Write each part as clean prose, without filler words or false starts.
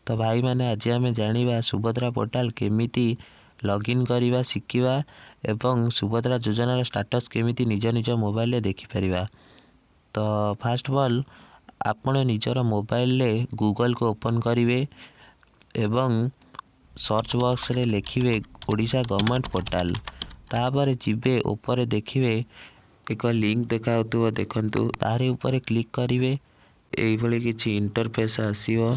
तो भाई मैंने आज आम जाना सुभद्रा पोर्टाल केमिति लॉगिन करवा शिखा एवं सुभद्रा योजनार स्टाटस केमिति निज निज मोबाइल देखिपर। तो फास्ट ऑफ ऑल आपण निजर मोबाइल रे गूगल को ओपन करेंगे एवं सर्च बॉक्स रे लिखिए ओडिशा गवर्नमेंट पोर्टाल। तापर जीवे ऊपर देखिए एक लिंक देखा देखु तार ऊपर क्लिक करेंगे यही किसी इंटरफेस आसीबो।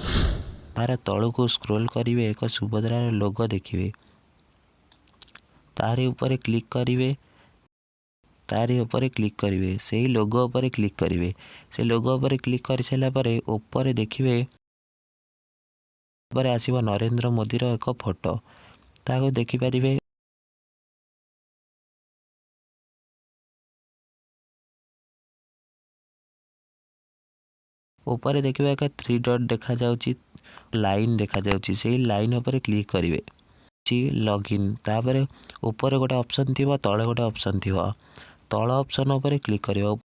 तार तलू स्क्रोल करेंगे एक सुभद्रार लोगो देखिए तार ऊपर क्लिक करेंगे से लोगो पर क्लिक करेंगे से लोगो पर क्लिक कर सारापर ऊपर देखिए आसो नरेंद्र मोदीर एक फोटो ताको देखिपारे। ऊपर देखिए एक 3 डॉट देखा जाउची लाइन देखा जाउची से लाइन ऊपर क्लिक करेंगे लॉगिन। तापर ऊपर गोटे ऑप्शन थी तले गोटे ऑप्शन थी तल ऑप्शन ऊपर क्लिक करियो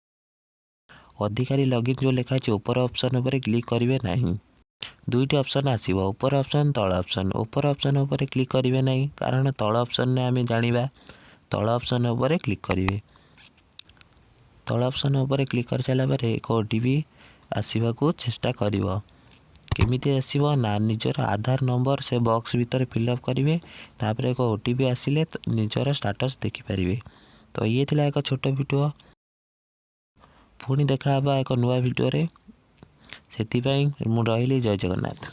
अधिकारी लॉगिन जो लिखा है ऊपर ऑप्शन ऊपर क्लिक करेंगे नहीं। दुईटी ऑप्शन आसीबो ऊपर ऑप्शन तल ऑप्शन। ऊपर ऑप्शन ऊपर क्लिक करेंगे नहीं कारण तल ऑप्शन ने आम जानिबा तल ऑप्शन ऊपर क्लिक करेंगे। तल ऑप्शन ऊपर क्लिक कर सारा पर एक ओटीपी आसवा को चेष्टा करिवो केमिति आसीबो ना निजर आधार नंबर से बॉक्स भीतर फिलअप करेंगे तापर एक ओटीपी आसिले निजर स्टाटस देखिपारे। तो ये थिला एक छोट वीडियो पुणी देखा एक नुआ वीडियो रे से मु रही जय जगन्नाथ।